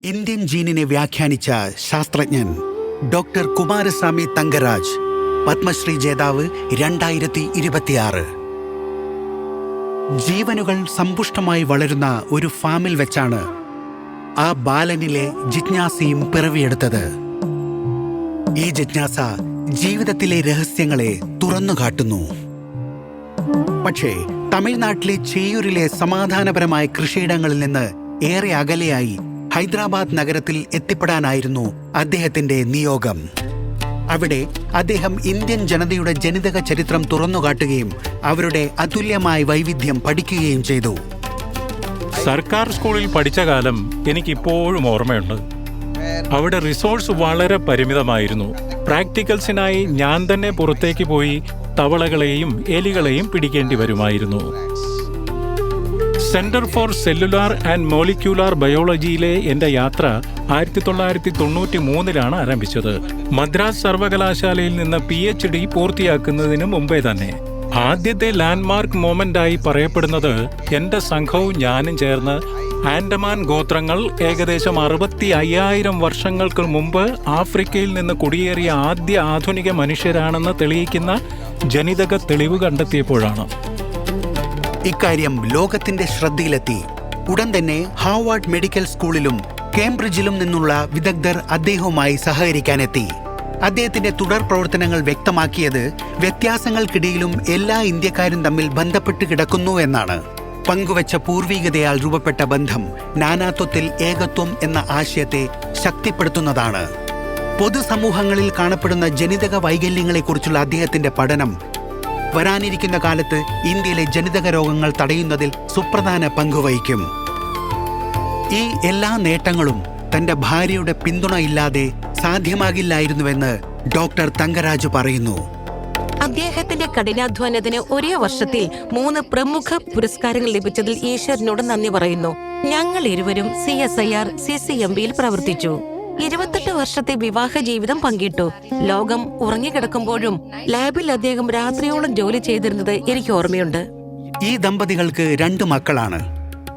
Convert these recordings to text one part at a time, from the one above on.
Indian ജീനിനെ വ്യാഖ്യാനിച്ച ശാസ്ത്രജ്ഞൻ doctor Kumaraswamy Thangaraj, Padmashri ജേതാവ് 2026. ജീവനുകൾ സമ്പുഷ്ടമായി വളരുന്ന ഒരു ഫാമിൽ വെച്ചാണ് ആ ബാലനിലെ ജിജ്ഞാസയും പിറവിയെടുത്തത്. ഈ ജിജ്ഞാസ ജീവിതത്തിലെ രഹസ്യങ്ങളെ തുറന്നുകാട്ടുന്നു. പക്ഷേ തമിഴ്നാട്ടിലെ ചേയൂരിലെ സമാധാനപരമായ കൃഷിയിടങ്ങളിൽ നിന്ന് ഏറെ അകലെയായി ഹൈദരാബാദ് നഗരത്തിൽ എത്തിപ്പെടാനായിരുന്നു അദ്ദേഹത്തിന്റെ നിയോഗം. അവിടെ അദ്ദേഹം ഇന്ത്യൻ ജനതയുടെ ജനിതക ചരിത്രം തുറന്നുകാട്ടുകയും അവരുടെ അതുല്യമായ വൈവിധ്യം പഠിക്കുകയും ചെയ്തു. സർക്കാർ സ്കൂളിൽ പഠിച്ച കാലം എനിക്കിപ്പോഴും ഓർമ്മയുണ്ട്. അവിടെ റിസോഴ്സ് വളരെ പരിമിതമായിരുന്നു. പ്രാക്ടിക്കൽസിനായി ഞാൻ തന്നെ പുറത്തേക്ക് പോയി തവളകളെയും എലികളെയും പിടിക്കേണ്ടി വരുമായിരുന്നു. Centre for cellular and molecular ബയോളജിയിലെ എൻ്റെ യാത്ര 1993 ആരംഭിച്ചത്. മദ്രാസ് സർവകലാശാലയിൽ നിന്ന് PhD പൂർത്തിയാക്കുന്നതിന് മുമ്പേ തന്നെ. ആദ്യത്തെ ലാൻഡ്മാർക്ക് മൊമെന്റായി പറയപ്പെടുന്നത് എൻ്റെ സംഘവും ഞാനും ചേർന്ന് ആൻഡമാൻ ഗോത്രങ്ങൾ ഏകദേശം 65,000 വർഷങ്ങൾക്ക് മുമ്പ് ആഫ്രിക്കയിൽ നിന്ന് കുടിയേറിയ ആദ്യ ആധുനിക മനുഷ്യരാണെന്ന് തെളിയിക്കുന്ന ജനിതക തെളിവ് കണ്ടെത്തിയപ്പോഴാണ്. ഇക്കാര്യം ലോകത്തിന്റെ ശ്രദ്ധയിലെത്തി. ഉടൻ തന്നെ ഹാർവാർഡ് മെഡിക്കൽ സ്കൂളിലും കേംബ്രിഡ്ജിലും നിന്നുള്ള വിദഗ്ധർ അദ്ദേഹവുമായി സഹകരിക്കാനെത്തി. അദ്ദേഹത്തിന്റെ തുടർ പ്രവർത്തനങ്ങൾ വ്യക്തമാക്കിയത് വ്യത്യാസങ്ങൾക്കിടയിലും എല്ലാ ഇന്ത്യക്കാരും തമ്മിൽ ബന്ധപ്പെട്ട് കിടക്കുന്നു എന്നാണ്. പങ്കുവച്ച പൂർവികതയാൽ രൂപപ്പെട്ട ബന്ധം നാനാത്വത്തിൽ ഏകത്വം എന്ന ആശയത്തെ ശക്തിപ്പെടുത്തുന്നതാണ്. പൊതുസമൂഹങ്ങളിൽ കാണപ്പെടുന്ന ജനിതക വൈകല്യങ്ങളെക്കുറിച്ചുള്ള അദ്ദേഹത്തിന്റെ പഠനം വരാനിരിക്കുന്ന കാലത്ത് ഇന്ത്യയിലെ ജനിതക രോഗങ്ങൾ തടയുന്നതിൽ സുപ്രധാന പങ്കുവഹിക്കും. ഈ എല്ലാ നേട്ടങ്ങളും തന്റെ ഭാര്യയുടെ പിന്തുണയില്ലാതെ സാധ്യമാകില്ലായിരുന്നുവെന്ന് ഡോക്ടർ തങ്കരാജ് പറയുന്നു. അദ്ദേഹത്തിന്റെ കഠിനാധ്വാനത്തിന് ഒരേ വർഷത്തിൽ 3 പ്രമുഖ പുരസ്കാരങ്ങൾ ലഭിച്ചതിൽ ഈശ്വരനോട് നന്ദി പറയുന്നു. ഞങ്ങൾ ഇരുവരും CSIR CCMBയിൽ പ്രവർത്തിച്ചു. 28 വർഷത്തെ വിവാഹ ജീവിതം പങ്കിട്ടു. ലോകം ഉറങ്ങിക്കിടക്കുമ്പോഴും ലാബിൽ അദ്ദേഹം രാത്രിയോളം ജോലി ചെയ്തിരുന്നത് എനിക്ക് ഓർമ്മയുണ്ട്. ഈ ദമ്പതികൾക്ക് 2 മക്കളാണ്.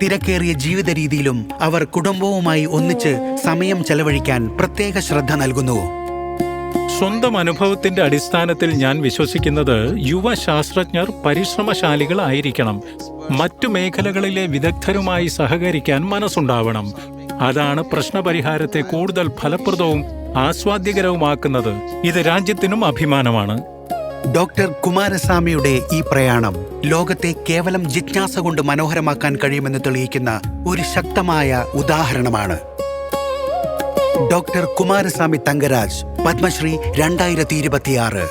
തിരക്കേറിയ ജീവിത രീതിയിലും അവർ കുടുംബവുമായി ഒന്നിച്ച് സമയം ചെലവഴിക്കാൻ പ്രത്യേക ശ്രദ്ധ നൽകുന്നു. സ്വന്തം അനുഭവത്തിന്റെ അടിസ്ഥാനത്തിൽ ഞാൻ വിശ്വസിക്കുന്നത് യുവ ശാസ്ത്രജ്ഞർ പരിശ്രമശാലികളായിരിക്കണം. മറ്റു മേഖലകളിലെ വിദഗ്ധരുമായി സഹകരിക്കാൻ മനസ്സുണ്ടാവണം. അതാണ് പ്രശ്നപരിഹാരത്തെ കൂടുതൽ ഫലപ്രദവും ആസ്വാദ്യകരവുമാക്കുന്നത്. ഇത് രാജ്യത്തിനും അഭിമാനമാണ്. ഡോക്ടർ കുമാരസ്വാമിയുടെ ഈ പ്രയാണം ലോകത്തെ കേവലം ജിജ്ഞാസ കൊണ്ട് മനോഹരമാക്കാൻ കഴിയുമെന്ന് തെളിയിക്കുന്ന ഒരു ശക്തമായ ഉദാഹരണമാണ്. ഡോക്ടർ കുമാരസ്വാമി തങ്കരാജ്, പത്മശ്രീ 2026.